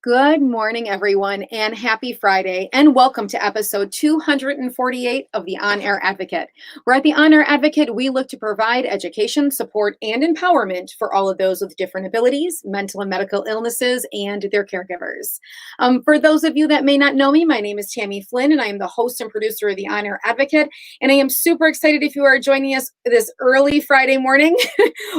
Good morning, everyone, and happy Friday, and welcome to episode 248 of the On Air Advocate. We're at the On Air Advocate. We look to provide education, support, and empowerment for all of those with different abilities, mental and medical illnesses, and their caregivers. For those of you that may not know me, my name is Tammy Flynn, and I am the host and producer of the On Air Advocate. And I am super excited if you are joining us this early Friday morning,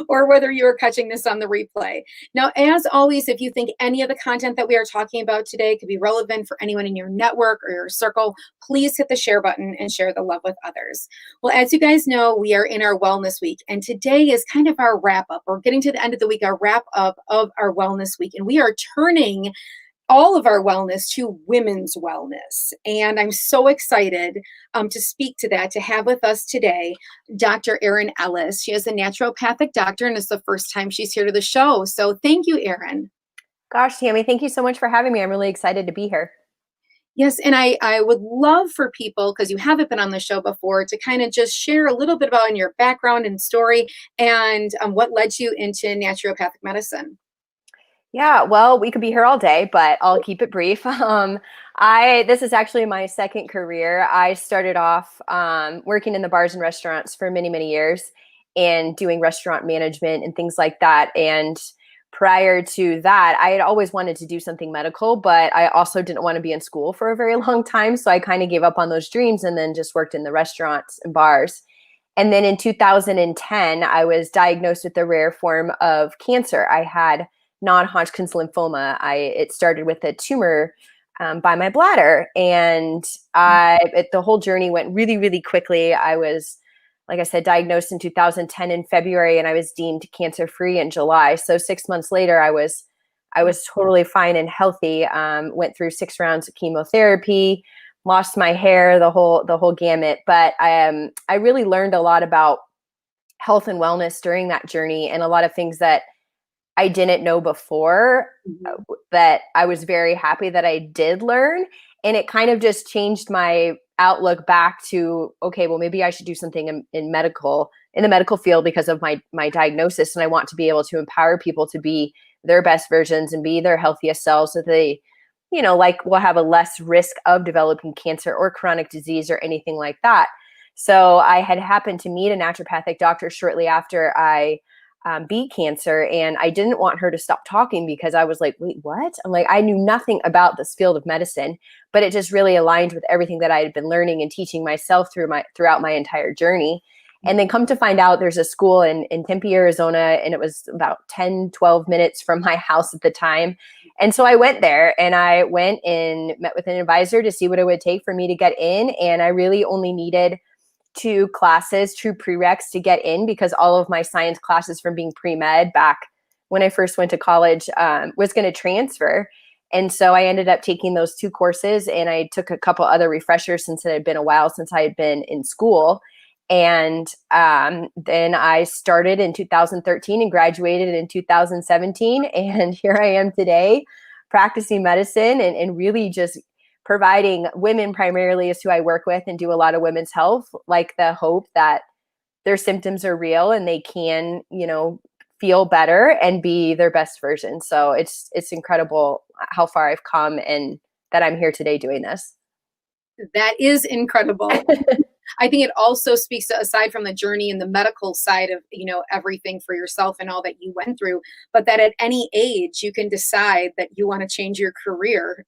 or whether you are catching this on the replay. Now, as always, if you think any of the content that we are talking about today could be relevant for anyone in your network or your circle, please hit the share button and share the love with others. Well, as you guys know, we are in our wellness week, and today is kind of our wrap up. We're getting to the end of the week, our wrap up of our wellness week, and we are turning all of our wellness to women's wellness. And I'm so excited to speak to that, to have with us today Dr. Erin Ellis. She is a naturopathic doctor, and it's the first time she's here to the show. So thank you, Erin. Gosh, Tammy, thank you so much for having me. I'm really excited to be here. Yes, and I would love for people, because you haven't been on the show before, to kind of just share a little bit about your background and story and what led you into naturopathic medicine. Yeah, well, we could be here all day, but I'll keep it brief. This is actually my second career. I started off working in the bars and restaurants for many, many years and doing restaurant management and things like that. And prior to that, I had always wanted to do something medical, but I also didn't want to be in school for a very long time. So I kind of gave up on those dreams and then just worked in the restaurants and bars. And then in 2010, I was diagnosed with a rare form of cancer. I had non-Hodgkin's lymphoma. It started with a tumor by my bladder, and the whole journey went really, really quickly. I was, like I said, diagnosed in 2010 in February, and I was deemed cancer-free in July. So 6 months later, I was totally fine and healthy. Went through 6 rounds of chemotherapy, lost my hair, the whole gamut. But I really learned a lot about health and wellness during that journey, and a lot of things that I didn't know before that I was very happy that I did learn. And it kind of just changed my outlook back to, okay, well, maybe I should do something in the medical field because of my diagnosis. And I want to be able to empower people to be their best versions and be their healthiest selves, so they, will have a less risk of developing cancer or chronic disease or anything like that. So I had happened to meet a naturopathic doctor shortly after I beat cancer, and I didn't want her to stop talking because I was like, wait, what? I'm like, I knew nothing about this field of medicine, but it just really aligned with everything that I had been learning and teaching myself throughout my entire journey. And then come to find out, there's a school in Tempe, Arizona, and it was about 10, 12 minutes from my house at the time. And so I went there, and I went and met with an advisor to see what it would take for me to get in. And I really only needed 2 classes, true prereqs to get in, because all of my science classes from being pre-med back when I first went to college was going to transfer. And so I ended up taking those 2 courses, and I took a couple other refreshers since it had been a while since I had been in school. And then I started in 2013 and graduated in 2017. And here I am today practicing medicine and really just providing women, primarily is who I work with and do a lot of women's health, like the hope that their symptoms are real and they can, feel better and be their best version. So it's incredible how far I've come and that I'm here today doing this. That is incredible. I think it also speaks to, aside from the journey and the medical side of, everything for yourself and all that you went through, but that at any age you can decide that you want to change your career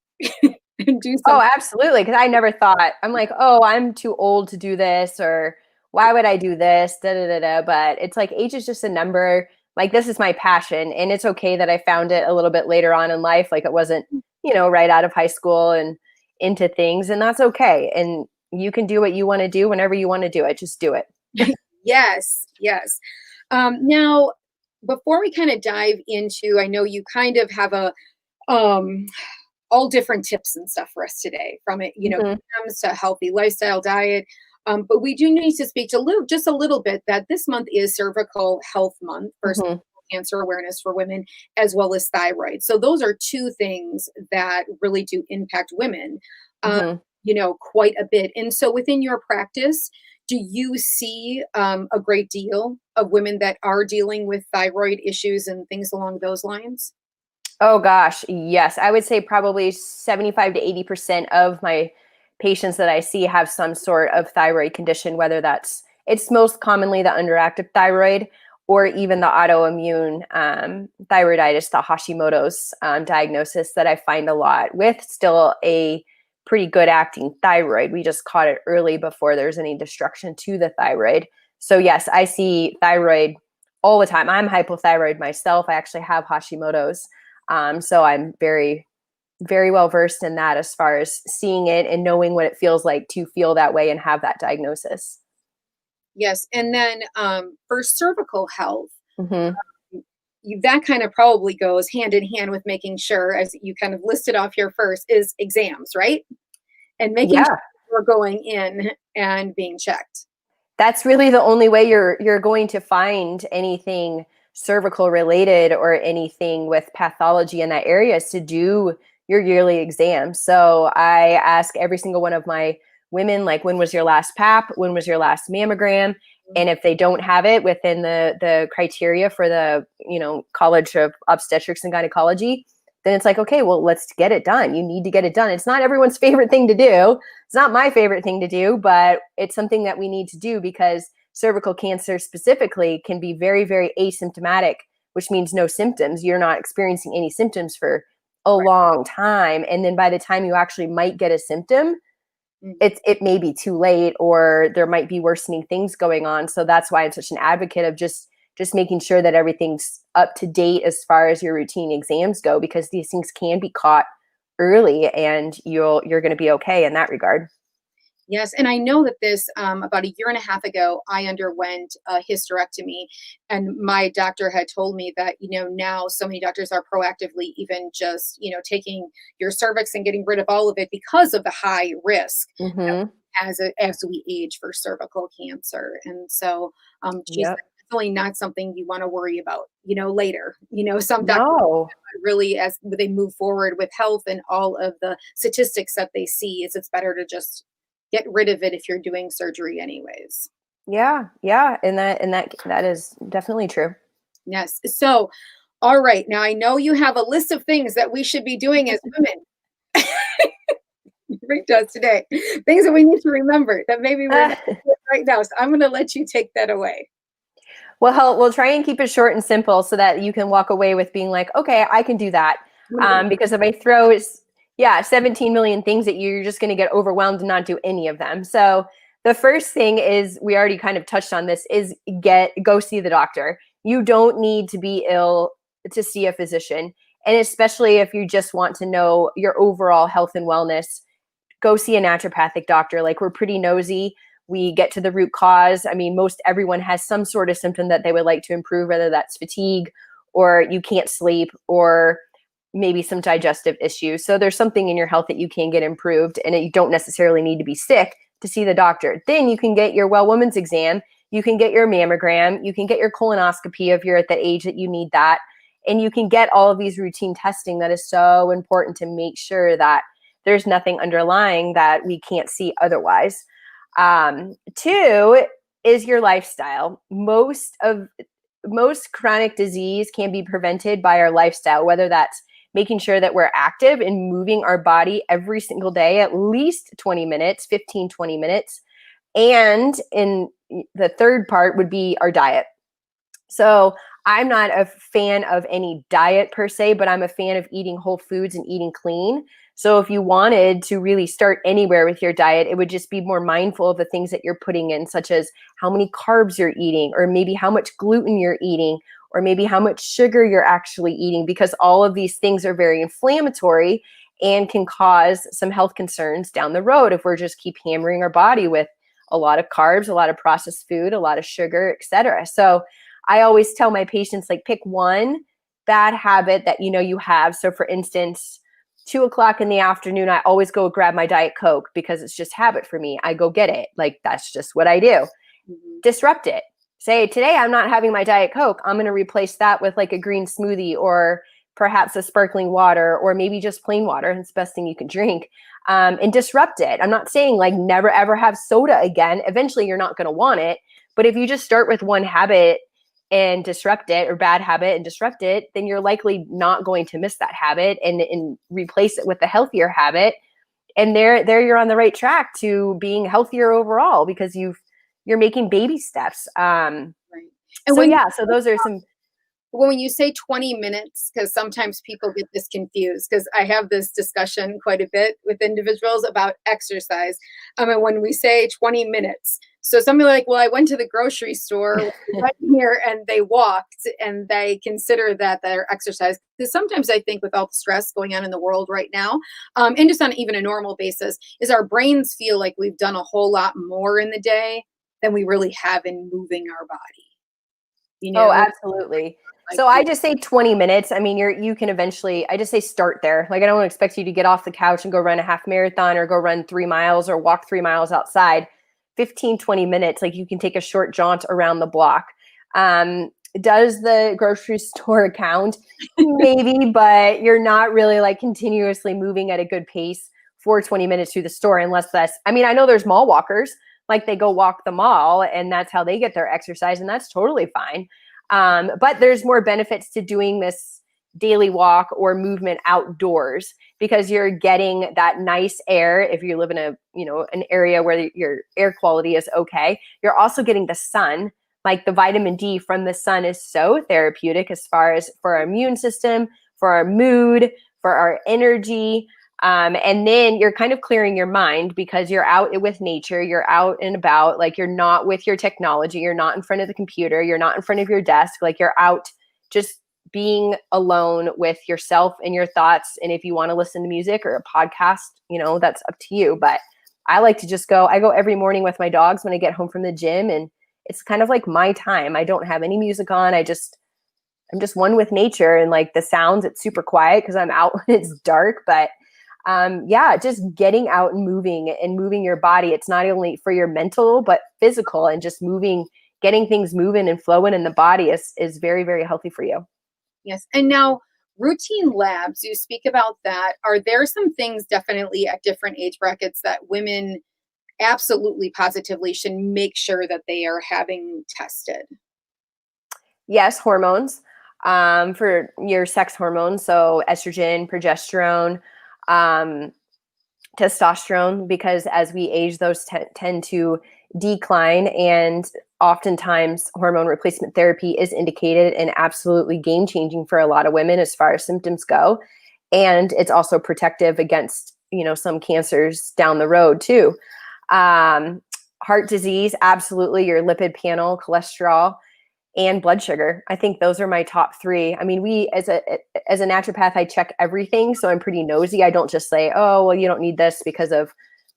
and do something. Oh, absolutely. Because I never thought, I'm like, oh, I'm too old to do this, or why would I do this? Da, da, da, da. But it's like, age is just a number. Like, this is my passion. And it's okay that I found it a little bit later on in life. Like, it wasn't, right out of high school and into things. And that's okay. And you can do what you want to do whenever you want to do it. Just do it. Yes. Yes. Now, before we kind of dive into, I know you kind of have all different tips and stuff for us today, from it, comes to healthy lifestyle, diet. But we do need to speak to just a little bit that this month is Cervical Health Month for cancer awareness for women, as well as thyroid. So those are 2 things that really do impact women, quite a bit. And so within your practice, do you see a great deal of women that are dealing with thyroid issues and things along those lines? Oh gosh, yes. I would say probably 75 to 80% of my patients that I see have some sort of thyroid condition, whether it's most commonly the underactive thyroid or even the autoimmune thyroiditis, the Hashimoto's diagnosis that I find a lot with still a pretty good acting thyroid. We just caught it early before there's any destruction to the thyroid. So yes, I see thyroid all the time. I'm hypothyroid myself. I actually have Hashimoto's. So I'm very, very well versed in that as far as seeing it and knowing what it feels like to feel that way and have that diagnosis. Yes. And then for cervical health, Hmm. that kind of probably goes hand in hand with making sure, as you kind of listed off here first, is exams, right? And making sure Yeah, we're going in and being checked. that's really the only way you're going to find anything cervical related or anything with pathology in that area is to do your yearly exam. So I ask every single one of my women, like, when was your last pap? When was your last mammogram? And if they don't have it within the criteria for the, College of Obstetrics and Gynecology, then it's like, okay, well, let's get it done. You need to get it done. It's not everyone's favorite thing to do. It's not my favorite thing to do, but it's something that we need to do because cervical cancer specifically can be very, very asymptomatic, which means no symptoms. You're not experiencing any symptoms for a long time. And then by the time you actually might get a symptom, Mhm. it may be too late, or there might be worsening things going on. So that's why I'm such an advocate of just making sure that everything's up to date as far as your routine exams go, because these things can be caught early and you're going to be okay in that regard. Yes, and I know that this about a year and a half ago, I underwent a hysterectomy, and my doctor had told me that now so many doctors are proactively even just taking your cervix and getting rid of all of it because of the high risk Hmm. as we age for cervical cancer, and so she's Yep. definitely not something you want to worry about later. Some doctors No. really, as they move forward with health and all of the statistics that they see, is it's better to just get rid of it if you're doing surgery anyways. Yeah, yeah, and that is definitely true. Yes. So, all right. Now I know you have a list of things that we should be doing as women. Bring to us today. Things that we need to remember that maybe we're not doing right now. So I'm going to let you take that away. Well, we'll try and keep it short and simple so that you can walk away with being like, okay, I can do that. I'm going to go. Because if I throw, 17 million things at you, you're just going to get overwhelmed and not do any of them. So the first thing is, we already kind of touched on this, is go see the doctor. You don't need to be ill to see a physician. And especially if you just want to know your overall health and wellness, go see a naturopathic doctor. Like, we're pretty nosy. We get to the root cause. I mean, most everyone has some sort of symptom that they would like to improve, whether that's fatigue or you can't sleep or maybe some digestive issues. So there's something in your health that you can get improved, and you don't necessarily need to be sick to see the doctor. Then you can get your well woman's exam. You can get your mammogram. You can get your colonoscopy if you're at that age that you need that. And you can get all of these routine testing that is so important to make sure that there's nothing underlying that we can't see otherwise. Two is your lifestyle. Most chronic disease can be prevented by our lifestyle, whether that's making sure that we're active and moving our body every single day, at least 20 minutes, 15, 20 minutes. And in the third part would be our diet. So I'm not a fan of any diet per se, but I'm a fan of eating whole foods and eating clean. So if you wanted to really start anywhere with your diet, it would just be more mindful of the things that you're putting in, such as how many carbs you're eating, or maybe how much gluten you're eating, or maybe how much sugar you're actually eating, because all of these things are very inflammatory and can cause some health concerns down the road if we're just keep hammering our body with a lot of carbs, a lot of processed food, a lot of sugar, etc. So I always tell my patients, like, pick one bad habit that you have. So for instance, 2 o'clock in the afternoon, I always go grab my Diet Coke because it's just habit for me. I go get it. Like, that's just what I do. Mhm. Disrupt it. Say, today I'm not having my Diet Coke. I'm going to replace that with like a green smoothie, or perhaps a sparkling water, or maybe just plain water. It's the best thing you can drink. And disrupt it. I'm not saying like never ever have soda again. Eventually you're not going to want it. But if you just start with one habit and disrupt it, or bad habit and disrupt it, then you're likely not going to miss that habit and replace it with a healthier habit. And there you're on the right track to being healthier overall, because you're making baby steps. Right. And So those are some. When you say 20 minutes, because sometimes people get this confused, because I have this discussion quite a bit with individuals about exercise. And when we say 20 minutes, so somebody like, well, I went to the grocery store right here and they walked, and they consider that their exercise. Because sometimes I think with all the stress going on in the world right now, and just on even a normal basis, is our brains feel like we've done a whole lot more in the day than we really have in moving our body. Oh, absolutely. So I just say 20 minutes. I mean, you can eventually, I just say start there. Like, I don't expect you to get off the couch and go run a half marathon or go run 3 miles or walk 3 miles outside. 15, 20 minutes, like you can take a short jaunt around the block. Does the grocery store count? Maybe, but you're not really like continuously moving at a good pace for 20 minutes through the store, unless I know there's mall walkers, like they go walk the mall and that's how they get their exercise, and that's totally fine. But there's more benefits to doing this daily walk or movement outdoors, because you're getting that nice air. If you live in an area where your air quality is okay, you're also getting the sun. Like, the vitamin D from the sun is so therapeutic as far as for our immune system, for our mood, for our energy. And then you're kind of clearing your mind because you're out with nature, you're out and about, like you're not with your technology, you're not in front of the computer, you're not in front of your desk, like you're out just being alone with yourself and your thoughts. And if you want to listen to music or a podcast, that's up to you. But I like to I go every morning with my dogs when I get home from the gym, and it's kind of like my time. I don't have any music on. I'm just one with nature, and like the sounds, it's super quiet because I'm out when it's dark, but just getting out and moving your body. It's not only for your mental, but physical, and just getting things moving and flowing in the body is very, very healthy for you. Yes. And now, routine labs, you speak about that. Are there some things definitely at different age brackets that women absolutely positively should make sure that they are having tested? Yes, hormones, for your sex hormones. So estrogen, progesterone, testosterone, because as we age, those tend to decline, and oftentimes hormone replacement therapy is indicated and absolutely game changing for a lot of women as far as symptoms go. And it's also protective against, some cancers down the road too. Heart disease, absolutely. Your lipid panel, cholesterol, and blood sugar. I think those are my top three. I mean, as a naturopath, I check everything. So I'm pretty nosy. I don't just say, oh, well, you don't need this because of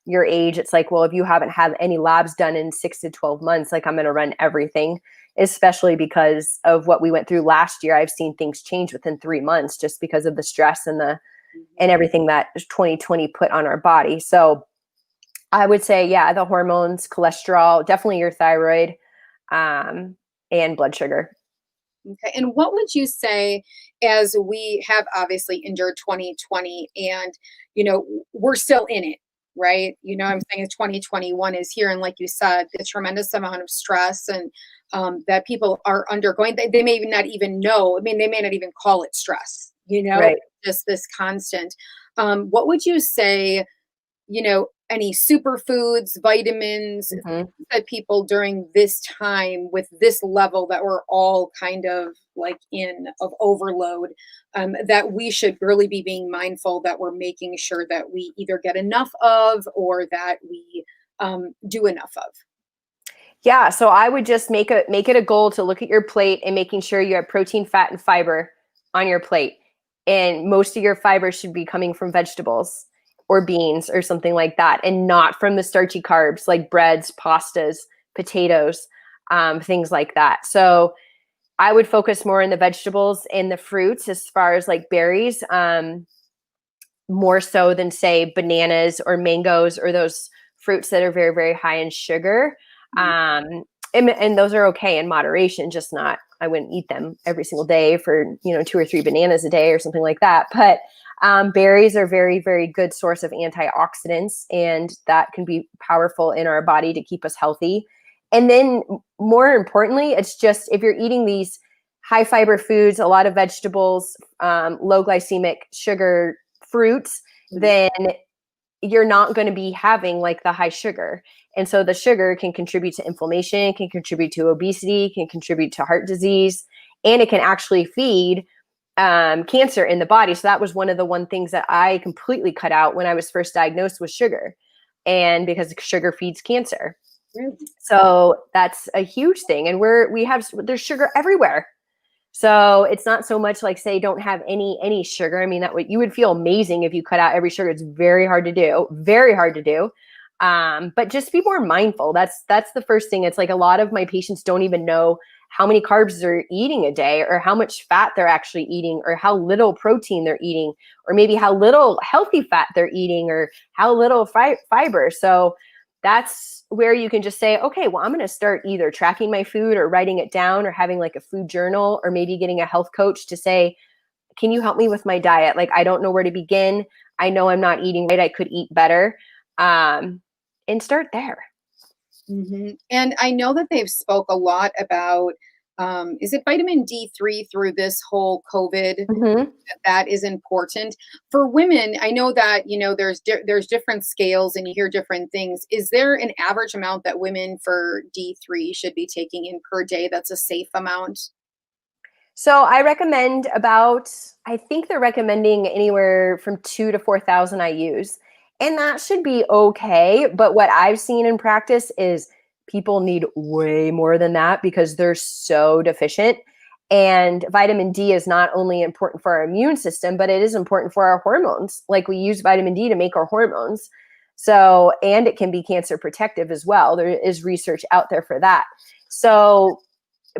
your age. It's like, well, if you haven't had any labs done in 6 to 12 months, like, I'm going to run everything, especially because of what we went through last year. I've seen things change within 3 months just because of the stress and everything that 2020 put on our body. So I would say, yeah, the hormones, cholesterol, definitely your thyroid, and blood sugar. Okay. And what would you say, as we have obviously endured 2020 and, we're still in it, right? I'm saying 2021 is here. And like you said, the tremendous amount of stress and that people are undergoing, they may not even know. I mean, they may not even call it stress, Right. just this constant. What would you say, any superfoods, vitamins that people during this time with this level that we're all kind of like of overload, that we should really be being mindful that we're making sure that we either get enough of or that we do enough of? Yeah. So I would just make it a goal to look at your plate and making sure you have protein, fat, and fiber on your plate. And most of your fiber should be coming from vegetables or beans or something like that, and not from the starchy carbs like breads, pastas, potatoes, things like that. So I would focus more on the vegetables and the fruits as far as like berries, more so than say bananas or mangoes or those fruits that are very, very high in sugar. And those are okay in moderation, just not, I wouldn't eat them every single day for, 2 or 3 bananas a day or something like that. But berries are very, very good source of antioxidants, and that can be powerful in our body to keep us healthy. And then more importantly, it's just if you're eating these high fiber foods, a lot of vegetables, low glycemic sugar fruits, then you're not going to be having like the high sugar. And so the sugar can contribute to inflammation, can contribute to obesity, can contribute to heart disease, and it can actually feed cancer in the body. So that was one of the things that I completely cut out when I was first diagnosed with sugar, and because sugar feeds cancer. Really? So that's a huge thing. And there's sugar everywhere. So it's not so much like, say, don't have any sugar. I mean, you would feel amazing if you cut out every sugar. It's very hard to do, very hard to do. But just be more mindful. That's the first thing. It's like a lot of my patients don't even know how many carbs they're eating a day, or how much fat they're actually eating, or how little protein they're eating, or maybe how little healthy fat they're eating, or how little fiber. So that's where you can just say, okay, well, I'm going to start either tracking my food or writing it down, or having like a food journal, or maybe getting a health coach to say, can you help me with my diet? Like, I don't know where to begin. I know I'm not eating right. I could eat better. And start there. Mm-hmm. And I know that they've spoke a lot about, is it vitamin D3 through this whole COVID? Mm-hmm. That is important for women. I know that, there's different scales and you hear different things. Is there an average amount that women for D3 should be taking in per day that's a safe amount? So I recommend I think they're recommending anywhere from 2 to 4,000 IUs. And that should be okay. But what I've seen in practice is people need way more than that because they're so deficient. And vitamin D is not only important for our immune system, but it is important for our hormones. Like, we use vitamin D to make our hormones. So, and it can be cancer protective as well. There is research out there for that. So,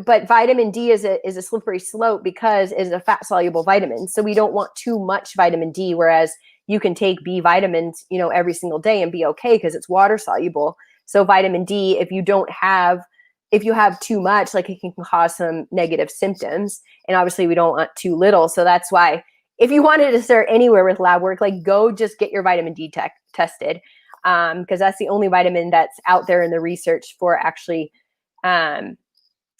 but vitamin D is a slippery slope because it is a fat soluble vitamin. So we don't want too much vitamin D, whereas you can take B vitamins, every single day and be okay because it's water soluble. So vitamin D, if you have too much, like, it can cause some negative symptoms. And obviously we don't want too little. So that's why if you wanted to start anywhere with lab work, like, go just get your vitamin D tested. Because that's the only vitamin that's out there in the research for actually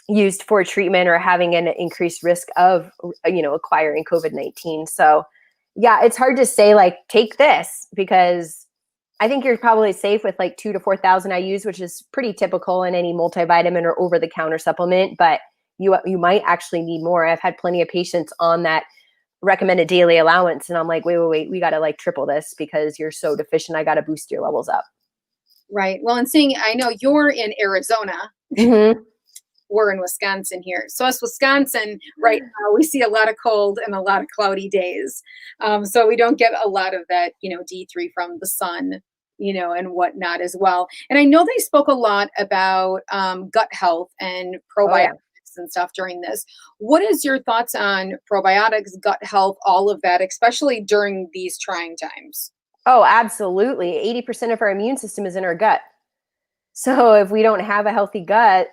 used for treatment or having an increased risk of, acquiring COVID-19. So yeah, it's hard to say, like, take this, because I think you're probably safe with like 2 to 4,000 IUs, which is pretty typical in any multivitamin or over-the-counter supplement, but you might actually need more. I've had plenty of patients on that recommended daily allowance, and I'm like, wait, we got to like triple this because you're so deficient. I got to boost your levels up. Right. Well, and I know you're in Arizona. Mm-hmm. We're in Wisconsin here. So us Wisconsin right now, we see a lot of cold and a lot of cloudy days. So we don't get a lot of that, D3 from the sun, and whatnot as well. And I know they spoke a lot about gut health and probiotics and stuff during this. What is your thoughts on probiotics, gut health, all of that, especially during these trying times? Oh, absolutely. 80% of our immune system is in our gut. So if we don't have a healthy gut,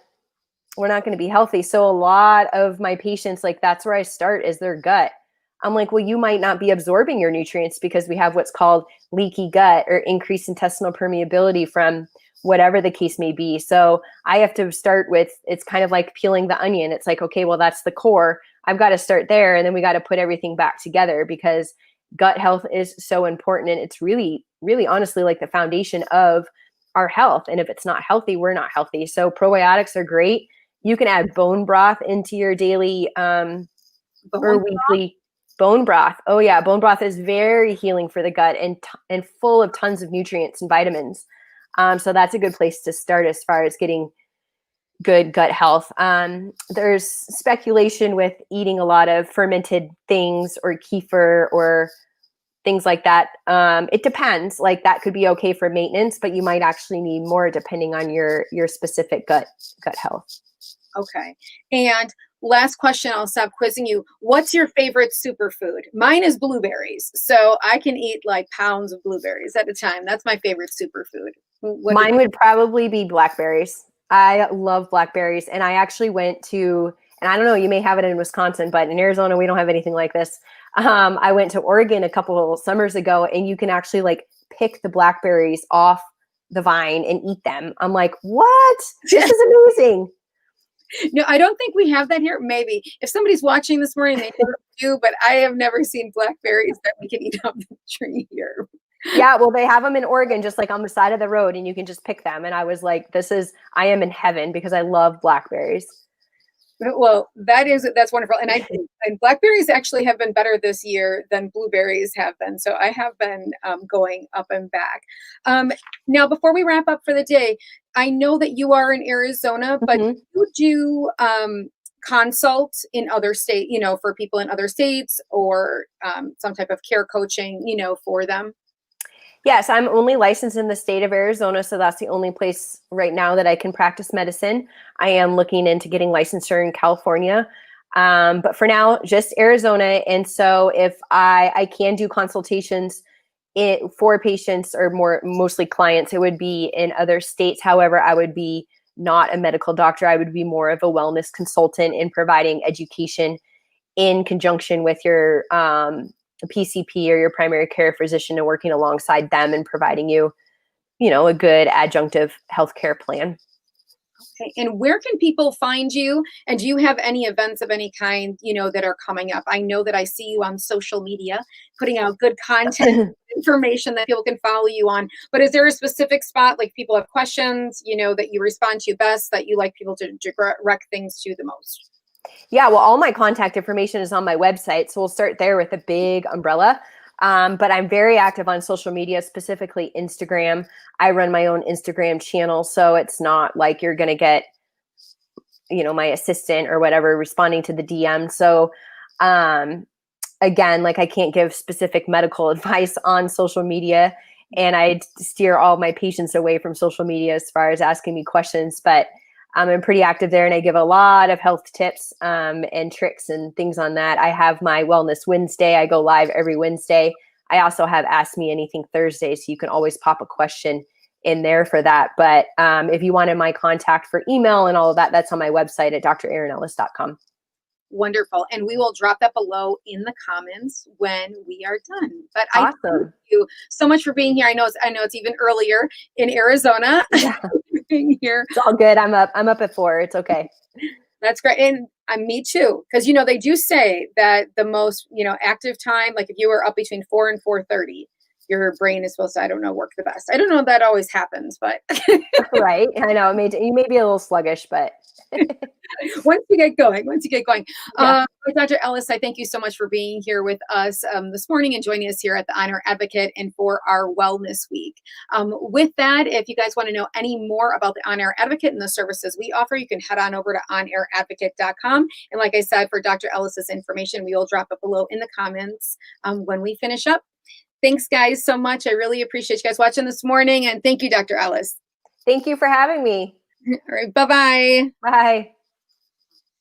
we're not going to be healthy. So a lot of my patients, like, that's where I start, is their gut. I'm like, well, you might not be absorbing your nutrients because we have what's called leaky gut or increased intestinal permeability from whatever the case may be. So I have to start with, it's kind of like peeling the onion. It's like, okay, well, that's the core. I've got to start there. And then we got to put everything back together, because gut health is so important. And it's really, really honestly like the foundation of our health. And if it's not healthy, we're not healthy. So probiotics are great. You can add bone broth into your daily or weekly bone broth. Oh yeah, bone broth is very healing for the gut and full of tons of nutrients and vitamins. So that's a good place to start as far as getting good gut health. There's speculation with eating a lot of fermented things or kefir or things like that. It depends. Like, that could be okay for maintenance, but you might actually need more depending on your specific gut health. Okay. And last question, I'll stop quizzing you. What's your favorite superfood? Mine is blueberries. So I can eat like pounds of blueberries at a time. That's my favorite superfood. Mine would probably be blackberries. I love blackberries. And I actually went to, and I don't know, you may have it in Wisconsin, but in Arizona, we don't have anything like this. I went to Oregon a couple of summers ago, and you can actually like pick the blackberries off the vine and eat them. I'm like, what? This is amazing. No, I don't think we have that here. Maybe if somebody's watching this morning, they do, but I have never seen blackberries that we can eat off the tree here. Yeah, well, they have them in Oregon, just like on the side of the road, and you can just pick them. And I was like, I am in heaven because I love blackberries. Well, that's wonderful. And blackberries actually have been better this year than blueberries have been. So I have been going up and back. Now, before we wrap up for the day, I know that you are in Arizona, but you do consult in other states, for people in other states, or some type of care coaching, for them. Yes, I'm only licensed in the state of Arizona, so that's the only place right now that I can practice medicine. I am looking into getting licensure in California, but for now, just Arizona. And so if I can do consultations for patients or mostly clients, it would be in other states. However, I would be not a medical doctor. I would be more of a wellness consultant in providing education in conjunction with your PCP or your primary care physician, and working alongside them and providing you, a good adjunctive healthcare plan. Okay. And where can people find you? And do you have any events of any kind, that are coming up? I know that I see you on social media putting out good content, information that people can follow you on. But is there a specific spot, like people have questions, that you respond to best, that you like people to direct things to the most? Yeah, well, all my contact information is on my website. So we'll start there with a big umbrella. But I'm very active on social media, specifically Instagram. I run my own Instagram channel. So it's not like you're going to get, my assistant or whatever responding to the DM. So again, like I can't give specific medical advice on social media. And I steer all my patients away from social media as far as asking me questions. But I'm pretty active there, and I give a lot of health tips and tricks and things on that. I have my Wellness Wednesday. I go live every Wednesday. I also have Ask Me Anything Thursday, so you can always pop a question in there for that. But if you wanted my contact for email and all of that, that's on my website at drerinellis.com. Wonderful. And we will drop that below in the comments when we are done. But Awesome. I thank you so much for being here. I know it's even earlier in Arizona. Yeah. Being here. It's all good. I'm up at 4. It's okay. That's great. And me too. Because, they do say that the most, active time, like if you were up between 4 and 4:30, your brain is supposed to, work the best. I don't know if that always happens, but. Right. I know. You may be a little sluggish, but. Once you get going. Yeah. Dr. Ellis, I thank you so much for being here with us this morning and joining us here at the On Air Advocate and for our Wellness Week. With that, if you guys want to know any more about the On Air Advocate and the services we offer, you can head on over to onairadvocate.com. And like I said, for Dr. Ellis's information, we will drop it below in the comments when we finish up. Thanks, guys, so much. I really appreciate you guys watching this morning. And thank you, Dr. Ellis. Thank you for having me. All right. Bye-bye. Bye.